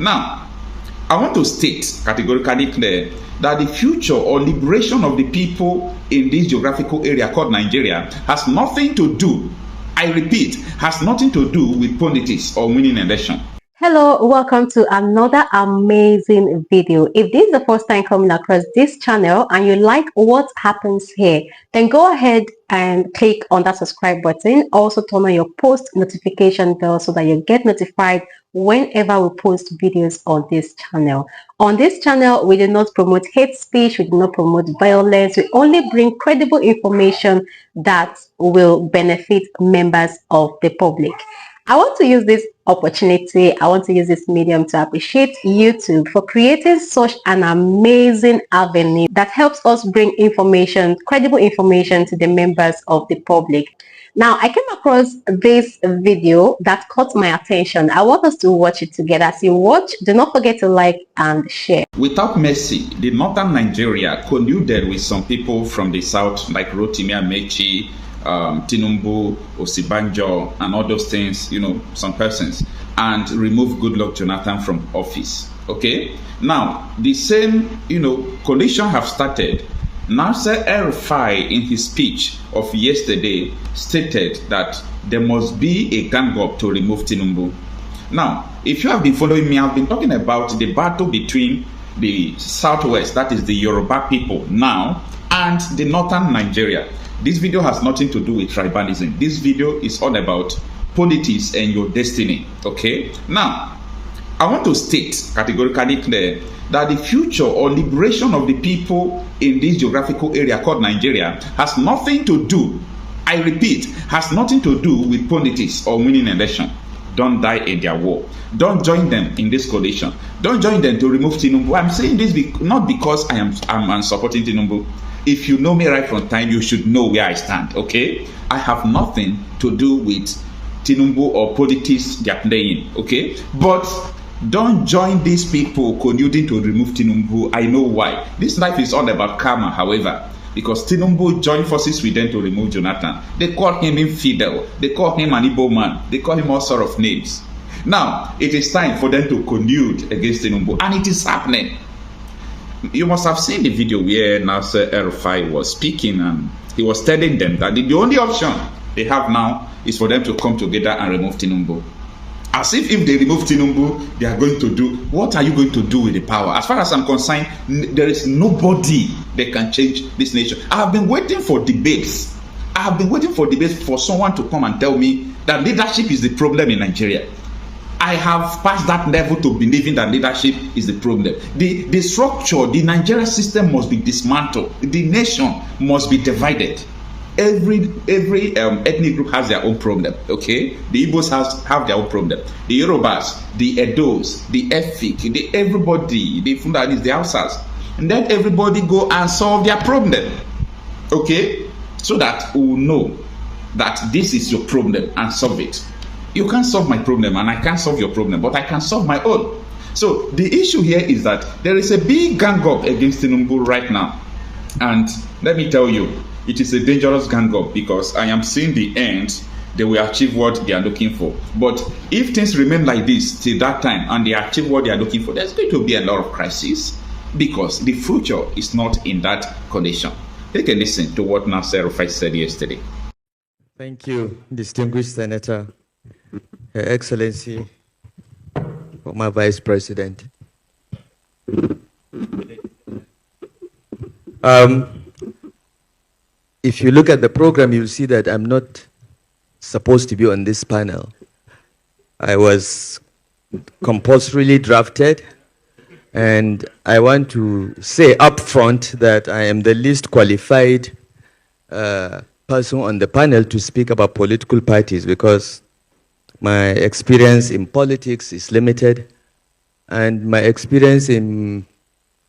Now, I want to state categorically clear that the future or liberation of the people in this geographical area called Nigeria has nothing to do, I repeat, has nothing to do with politics or winning an election. Hello, welcome to another amazing video. If this is the first time coming across this channel and you like what happens here, then go ahead and click on that subscribe button. Also turn on your post notification bell so that you get notified whenever we post videos on this channel. On this channel, we do not promote hate speech, we do not promote violence, we only bring credible information that will benefit members of the public. I want to use this opportunity, I want to use this medium to appreciate YouTube for creating such an amazing avenue that helps us bring information, credible information to the members of the public. Now, I came across this video that caught my attention. I want us to watch it together. As you watch, do not forget to like and share. Without mercy, the northern Nigeria colluded with some people from the south like Rotimi Amechi, Tinubu, Osibanjo, and all those things, some persons, and remove Goodluck Jonathan from office. Okay, now the same coalition have started. Nasser El-Rufai in his speech of yesterday stated that there must be a gang up to remove Tinubu. Now, if you have been following me, I've been talking about the battle between the southwest, that is the Yoruba people now, and the northern Nigeria. This video has nothing to do with tribalism. This video is all about politics and your destiny. Okay, now I want to state categorically clear that the future or liberation of the people in this geographical area called Nigeria has nothing to do, I repeat, has nothing to do with politics or winning an election. Don't die in their war. Don't join them in this coalition. Don't join them to remove Tinubu. I'm saying this not because I'm supporting Tinubu. If you know me right from time, you should know where I stand, okay? I have nothing to do with Tinubu or politics they're playing, okay? But don't join these people colluding to remove Tinubu. I know why. This life is all about karma, however, because Tinubu joined forces with them to remove Jonathan. They call him infidel. They call him an Igbo man. They call him all sort of names. Now, it is time for them to collude against Tinubu, and it is happening. You must have seen the video where Nasser El-Rufai was speaking, and he was telling them that the only option they have now is for them to come together and remove Tinubu. As if they remove Tinubu, they are going to do, what are you going to do with the power? As far as I'm concerned, there is nobody that can change this nation. I have been waiting for debates. I have been waiting for debates for someone to come and tell me that leadership is the problem in Nigeria. I have passed that level to believing that leadership is the problem. The structure, the Nigerian system must be dismantled. The nation must be divided. Every ethnic group has their own problem, okay? The Igbos have their own problem. The Yorubas, the Edos, the Efik, everybody, the Fundanis, the Hausas. And let everybody go and solve their problem, okay? So that we will know that this is your problem and solve it. You can't solve my problem and I can't solve your problem, but I can solve my own. So the issue here is that there is a big gang up against Tinubu right now. And let me tell you, it is a dangerous gang up because I am seeing the end. They will achieve what they are looking for. But if things remain like this till that time and they achieve what they are looking for, there's going to be a lot of crisis because the future is not in that condition. Take a listen to what Nasser El-Rufai said yesterday. Thank you, distinguished Senator, Her Excellency, former Vice President. If you look at the program, you'll see that I'm not supposed to be on this panel. I was compulsorily drafted, and I want to say up front that I am the least qualified person on the panel to speak about political parties because my experience in politics is limited, and my experience in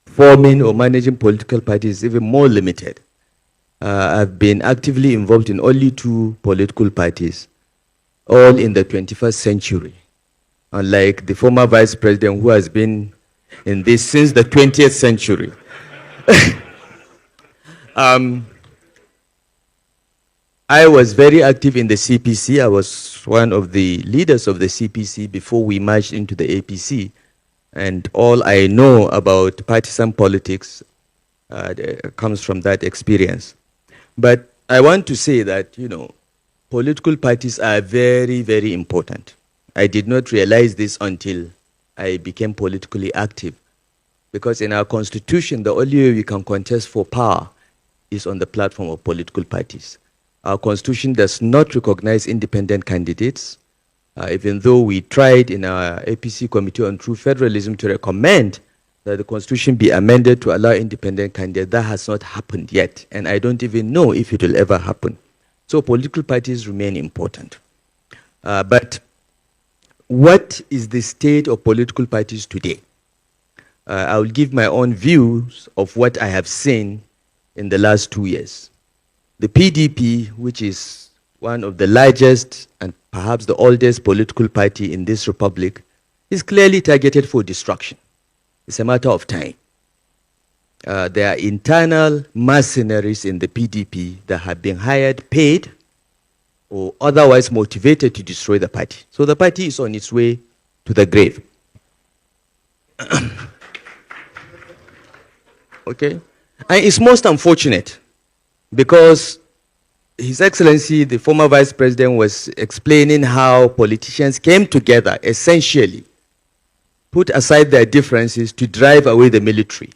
forming or managing political parties is even more limited. I've been actively involved in only 2 political parties, all in the 21st century, unlike the former vice president who has been in this since the 20th century. I was very active in the CPC. I was one of the leaders of the CPC before we merged into the APC. And all I know about partisan politics comes from that experience. But I want to say that, you know, political parties are very, very important. I did not realize this until I became politically active. Because in our constitution, the only way we can contest for power is on the platform of political parties. Our constitution does not recognize independent candidates, even though we tried in our APC Committee on True Federalism to recommend that the constitution be amended to allow independent candidates. That has not happened yet, and I don't even know if it will ever happen. So political parties remain important. But what is the state of political parties today? I will give my own views of what I have seen in the last 2 years. The PDP, which is one of the largest and perhaps the oldest political party in this republic, is clearly targeted for destruction. It's a matter of time. There are internal mercenaries in the PDP that have been hired, paid, or otherwise motivated to destroy the party. So the party is on its way to the grave. Okay? And it's most unfortunate because His Excellency, the former Vice President, was explaining how politicians came together, essentially, put aside their differences to drive away the military.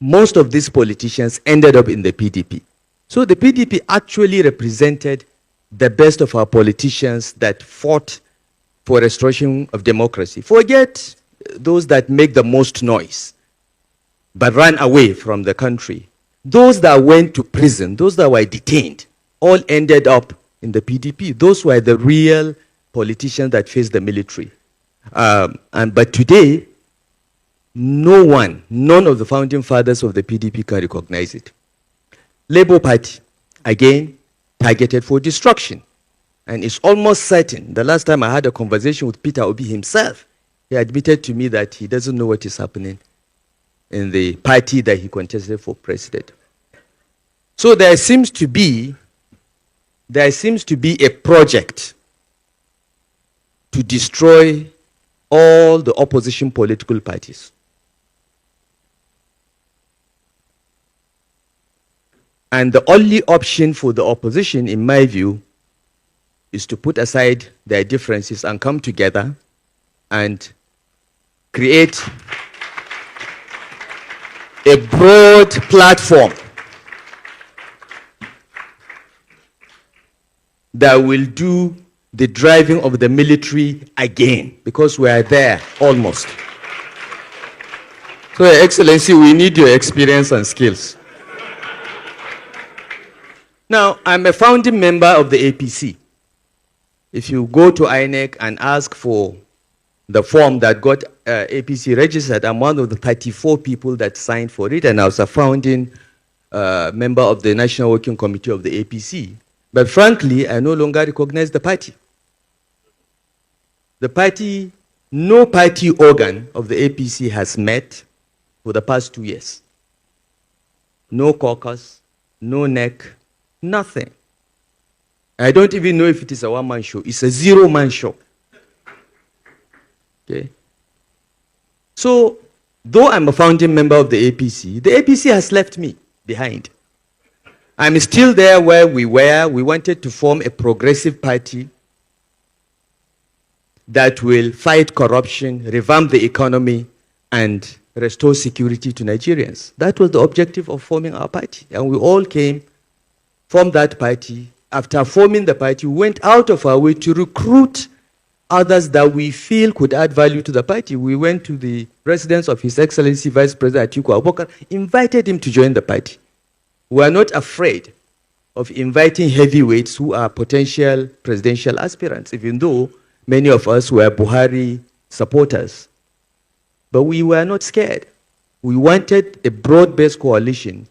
Most of these politicians ended up in the PDP. So the PDP actually represented the best of our politicians that fought for restoration of democracy. Forget those that make the most noise, but ran away from the country. Those that went to prison, those that were detained, all ended up in the PDP. Those were the real politicians that faced the military. But today, none of the founding fathers of the PDP can recognize it. Labour Party, again, targeted for destruction. And it's almost certain, the last time I had a conversation with Peter Obi himself, he admitted to me that he doesn't know what is happening in the party that he contested for president. So there seems to be a project to destroy all the opposition political parties. And the only option for the opposition, in my view, is to put aside their differences and come together and create a broad platform that will do the driving of the military again, because we are there almost. So, Your Excellency, we need your experience and skills. Now, I'm a founding member of the APC. If you go to INEC and ask for the form that got APC registered, I'm one of the 34 people that signed for it, and I was a founding member of the National Working Committee of the APC. But frankly, I no longer recognize the party. The party, no party organ of the APC has met for the past 2 years. No caucus, no NEC, nothing. I don't even know if it is a one-man show. It's a zero-man show. Okay. So, though I'm a founding member of the APC has left me behind. I'm still there where we were. We wanted to form a progressive party that will fight corruption, revamp the economy, and restore security to Nigerians. That was the objective of forming our party. And we all came from that party. After forming the party, we went out of our way to recruit others that we feel could add value to the party. We went to the residence of His Excellency Vice President Atiku Abubakar, invited him to join the party. We are not afraid of inviting heavyweights who are potential presidential aspirants, even though many of us were Buhari supporters. But we were not scared. We wanted a broad-based coalition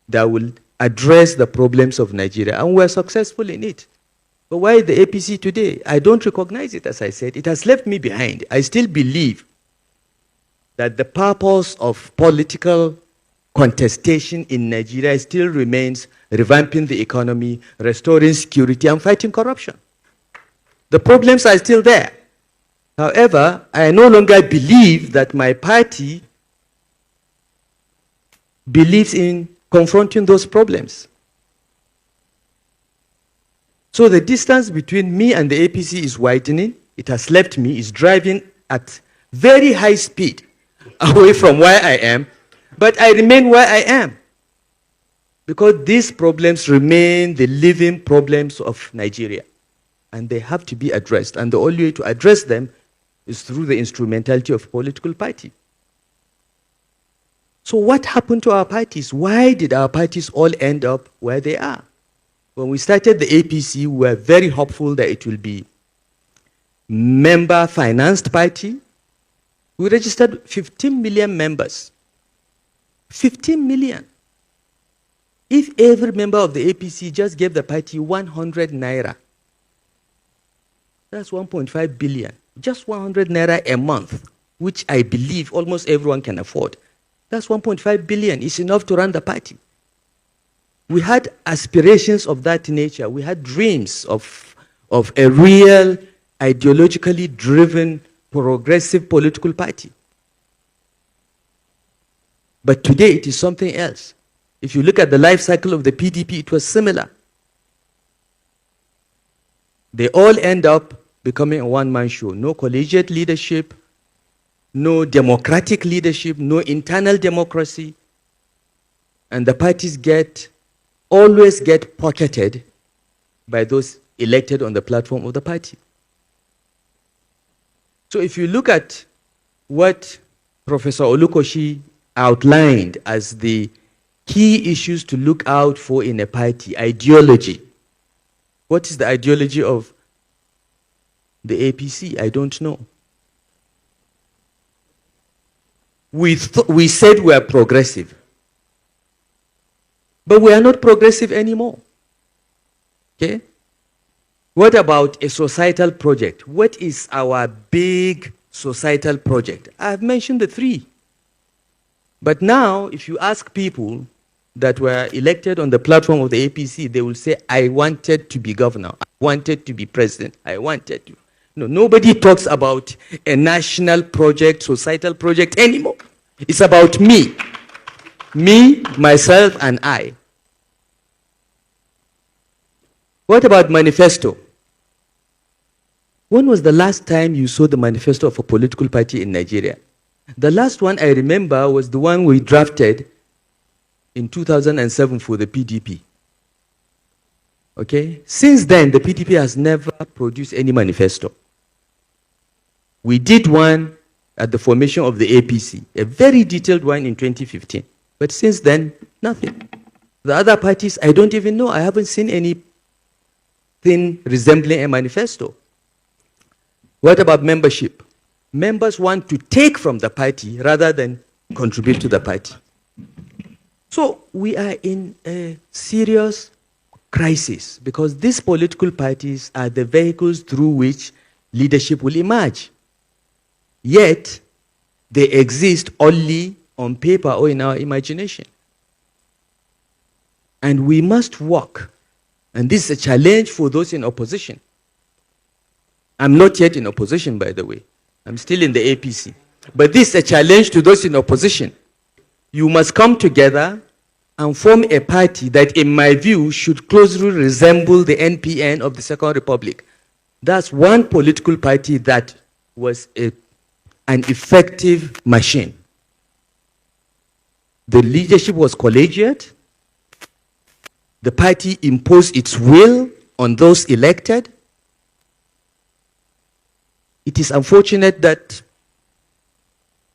that will address the problems of Nigeria, and we are successful in it. But why the APC today? I don't recognize it, as I said. It has left me behind. I still believe that the purpose of political contestation in Nigeria still remains revamping the economy, restoring security, and fighting corruption. The problems are still there. However, I no longer believe that my party believes in confronting those problems. So the distance between me and the APC is widening. It has left me, is driving at very high speed away from where I am, but I remain where I am because these problems remain the living problems of Nigeria, and they have to be addressed. And the only way to address them is through the instrumentality of political party. So what happened to our parties? Why did our parties all end up where they are? When we started the APC, we were very hopeful that it will be member-financed party. We registered 15 million members. 15 million. If every member of the APC just gave the party 100 naira, that's 1.5 billion. Just 100 naira a month, which I believe almost everyone can afford. That's 1.5 billion. It's enough to run the party. We had aspirations of that nature. We had dreams of a real, ideologically driven, progressive political party. But today it is something else. If you look at the life cycle of the PDP, it was similar. They all end up becoming a one-man show. No collegiate leadership, no democratic leadership, no internal democracy. And the parties always get pocketed by those elected on the platform of the party. So if you look at what Professor Olukoshi outlined as the key issues to look out for in a party, ideology. What is the ideology of the APC? I don't know. We said we are progressive. But we are not progressive anymore. Okay? What about a societal project? What is our big societal project? I've mentioned the three. But now, if you ask people that were elected on the platform of the APC, they will say, I wanted to be governor. I wanted to be president. I wanted to. No, nobody talks about a national project, societal project anymore. It's about me. Me, myself, and I. What about manifesto? When was the last time you saw the manifesto of a political party in Nigeria? The last one I remember was the one we drafted in 2007 for the PDP. Okay? Since then, the PDP has never produced any manifesto. We did one at the formation of the APC, a very detailed one in 2015. But since then, nothing. The other parties, I don't even know. I haven't seen anything resembling a manifesto. What about membership? Members want to take from the party rather than contribute to the party. So we are in a serious crisis because these political parties are the vehicles through which leadership will emerge. Yet, they exist only on paper or in our imagination. And we must work. And this is a challenge for those in opposition. I'm not yet in opposition, by the way. I'm still in the APC. But this is a challenge to those in opposition. You must come together and form a party that, in my view, should closely resemble the NPN of the Second Republic. That's one political party that was an effective machine. The leadership was collegiate. The party imposed its will on those elected. It is unfortunate that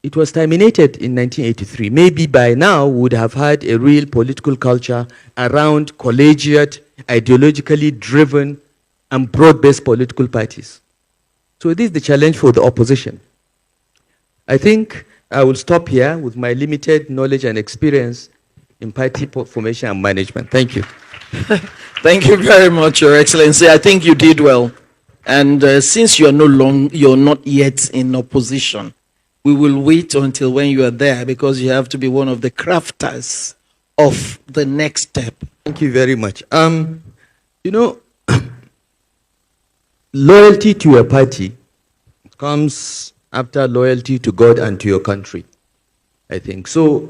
it was terminated in 1983. Maybe by now we would have had a real political culture around collegiate, ideologically driven, and broad-based political parties. So this is the challenge for the opposition. I think I will stop here with my limited knowledge and experience in party formation and management. Thank you. Thank you very much, Your Excellency. I think you did well. And since you're not yet in opposition, we will wait until when you are there because you have to be one of the crafters of the next step. Thank you very much. You know, loyalty to a party comes after loyalty to God and to your country, I think. So,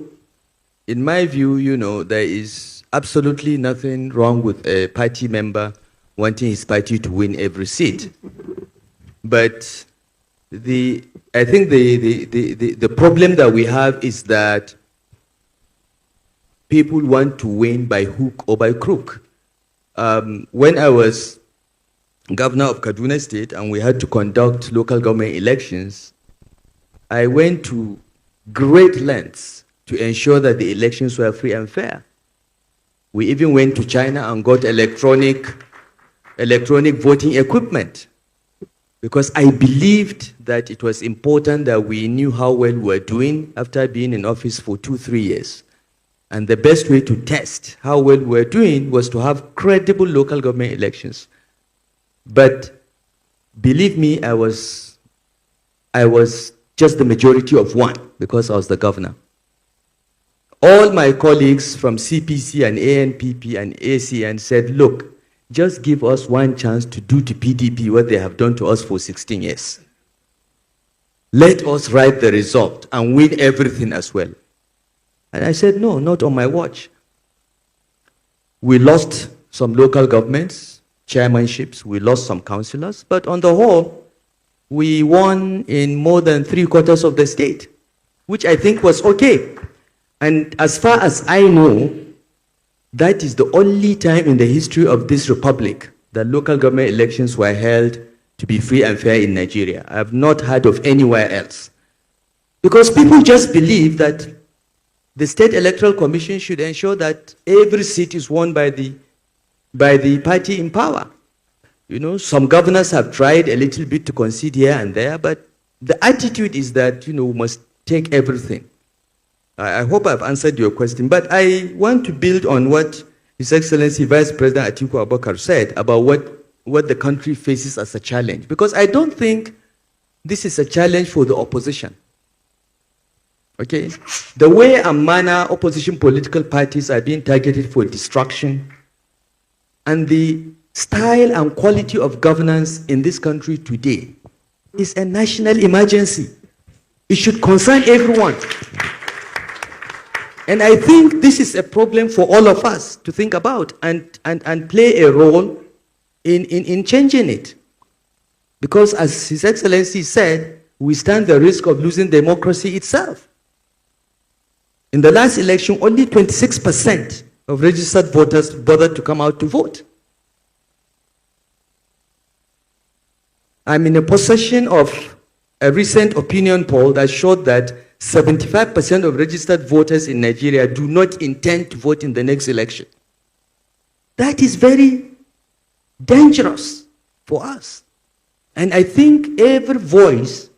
in my view, you know, there is absolutely nothing wrong with a party member wanting his party to win every seat. But I think the problem that we have is that people want to win by hook or by crook. When I was governor of Kaduna State and we had to conduct local government elections, I went to great lengths to ensure that the elections were free and fair. We even went to China and got electronic voting equipment because I believed that it was important that we knew how well we were doing after being in office for 2-3 years. And the best way to test how well we were doing was to have credible local government elections. But believe me, I was just the majority of one because I was the governor. All my colleagues from CPC and ANPP and ACN said, look, just give us one chance to do to PDP what they have done to us for 16 years. Let us write the result and win everything as well. And I said, no, not on my watch. We lost some local governments, chairmanships, we lost some councillors, but on the whole, we won in more than 3/4 of the state, which I think was okay. And as far as I know, that is the only time in the history of this republic that local government elections were held to be free and fair in Nigeria. I have not heard of anywhere else. Because people just believe that the State Electoral Commission should ensure that every seat is won by the party in power. You know, some governors have tried a little bit to concede here and there, but the attitude is that, you know, we must take everything. I hope I've answered your question, but I want to build on what His Excellency Vice President Atiku Abubakar said about what the country faces as a challenge, because I don't think this is a challenge for the opposition. Okay? The way and manner opposition political parties are being targeted for destruction and the style and quality of governance in this country today is a national emergency. It should concern everyone. And I think this is a problem for all of us to think about and play a role in changing it. Because as His Excellency said, we stand the risk of losing democracy itself. In the last election, only 26% of registered voters bothered to come out to vote. I'm in a possession of a recent opinion poll that showed that 75% of registered voters in Nigeria do not intend to vote in the next election. That is very dangerous for us. And I think every voice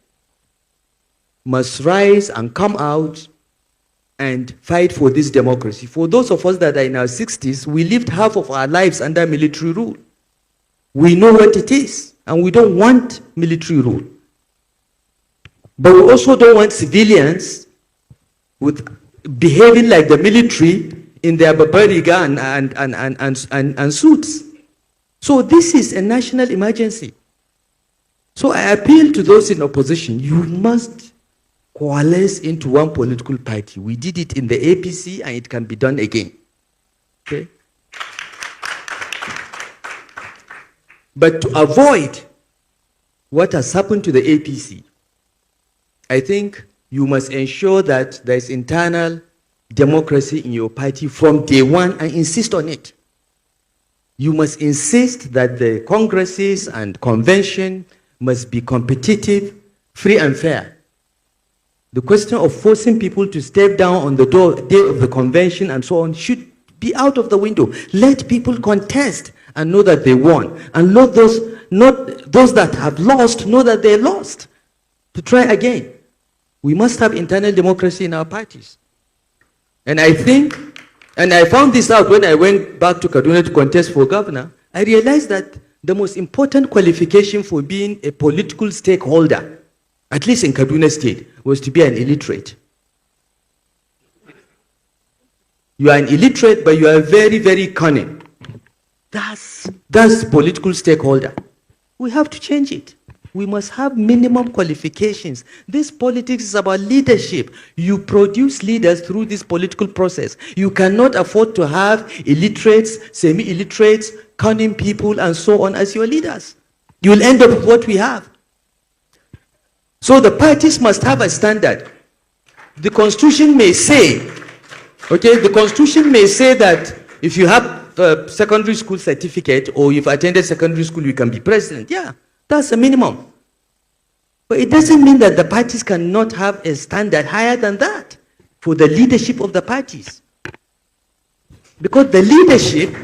must rise and come out and fight for this democracy. For those of us that are in our 60s, we lived half of our lives under military rule. We know what it is, and we don't want military rule. But we also don't want civilians with behaving like the military in their barbariga and suits. So this is a national emergency. So I appeal to those in opposition, you must coalesce into one political party. We did it in the APC and it can be done again. Okay? But to avoid what has happened to the APC, I think you must ensure that there is internal democracy in your party from day one and insist on it. You must insist that the congresses and convention must be competitive, free and fair. The question of forcing people to step down on the day of the convention and so on should be out of the window. Let people contest and know that they won. And not those that have lost know that they lost. To try again. We must have internal democracy in our parties. And I think, and I found this out when I went back to Kaduna to contest for governor, I realized that the most important qualification for being a political stakeholder, at least in Kaduna State, was to be an illiterate. You are an illiterate, but you are very, very cunning. That's political stakeholder. We have to change it. We must have minimum qualifications. This politics is about leadership. You produce leaders through this political process. You cannot afford to have illiterates, semi-illiterates, cunning people, and so on as your leaders. You will end up with what we have. So the parties must have a standard. The constitution may say, okay, the constitution may say that if you have a secondary school certificate or you've attended secondary school, you can be president. Yeah, that's a minimum. But it doesn't mean that the parties cannot have a standard higher than that for the leadership of the parties. Because the leadership,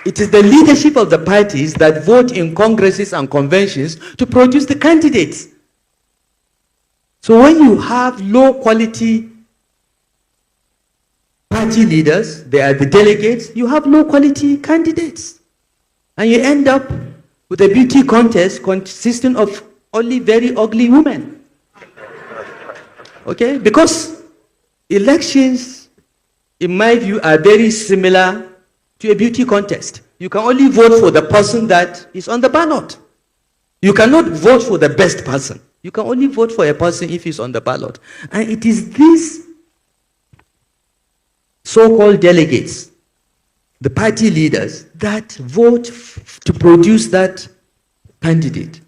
it is the leadership of the parties that vote in congresses and conventions to produce the candidates. So when you have low quality party leaders, they are the delegates, you have low quality candidates. And you end up with a beauty contest consisting of only very ugly women. Okay? Because elections, in my view, are very similar to a beauty contest. You can only vote for the person that is on the ballot. You cannot vote for the best person. You can only vote for a person if he's on the ballot. And it is these so-called delegates, the party leaders, that vote to produce that candidate.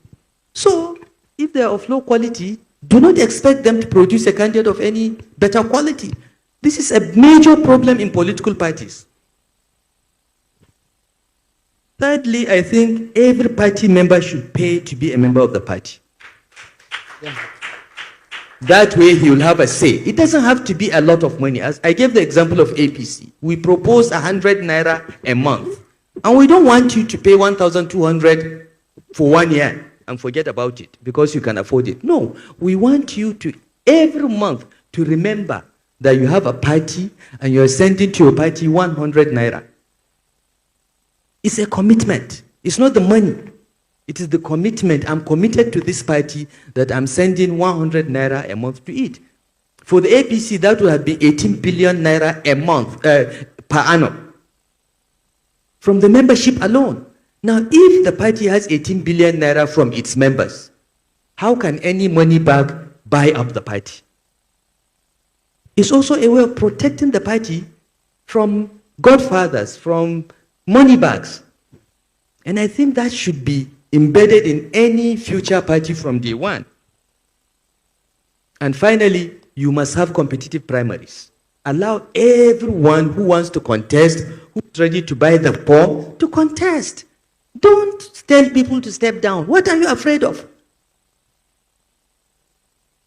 So, if they are of low quality, do not expect them to produce a candidate of any better quality. This is a major problem in political parties. Thirdly, I think every party member should pay to be a member of the party. Yeah. That way he will have a say. It doesn't have to be a lot of money. As I gave the example of APC. We propose 100 naira a month. And we don't want you to pay 1,200 for 1 year and forget about it because you can afford it. No, we want you to every month to remember that you have a party and you're sending to your party 100 naira. It's a commitment. It's not the money. It is the commitment. I'm committed to this party that I'm sending 100 naira a month to it. For the APC, that would have been 18 billion naira a month, per annum, from the membership alone. Now, if the party has 18 billion naira from its members, how can any money bag buy up the party? It's also a way of protecting the party from godfathers, from money bags. And I think that should be embedded in any future party from day one. And finally, you must have competitive primaries. Allow everyone who wants to contest, who's ready to buy the poor, to contest. Don't tell people to step down. What are you afraid of?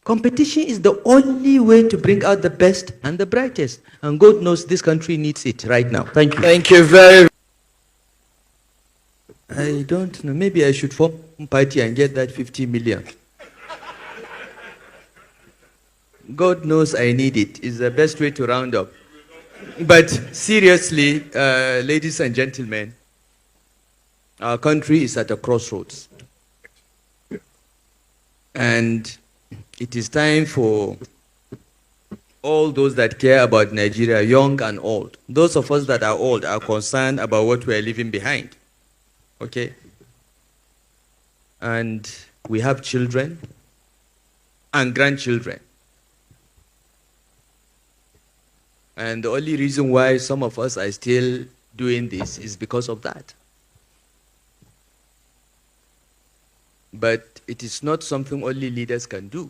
Competition is the only way to bring out the best and the brightest. And God knows this country needs it right now. Thank you. Thank you very much. I don't know. Maybe I should form a party and get that 50 million. God knows I need it. It's the best way to round up. But seriously, ladies and gentlemen, our country is at a crossroads. And it is time for all those that care about Nigeria, young and old. Those of us that are old are concerned about what we are leaving behind. Okay? And we have children and grandchildren. And the only reason why some of us are still doing this is because of that. But it is not something only leaders can do.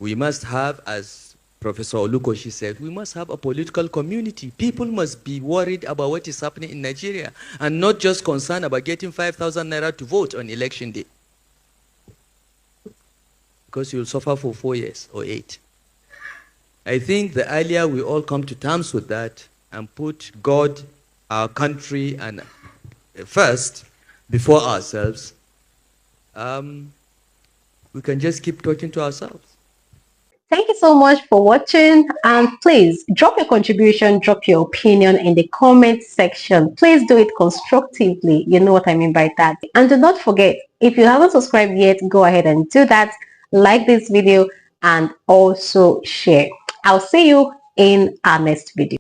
We must have, as Professor Olukoshi said, we must have a political community. People must be worried about what is happening in Nigeria and not just concerned about getting 5,000 naira to vote on election day. Because you'll suffer for 4 years or 8. I think the earlier we all come to terms with that and put God, our country, and first before ourselves, we can just keep talking to ourselves. Thank you so much for watching, and please drop your contribution, drop your opinion in the comment section. Please do it constructively. You know what I mean by that. And do not forget, if you haven't subscribed yet, go ahead and do that. Like this video and also share. I'll see you in our next video.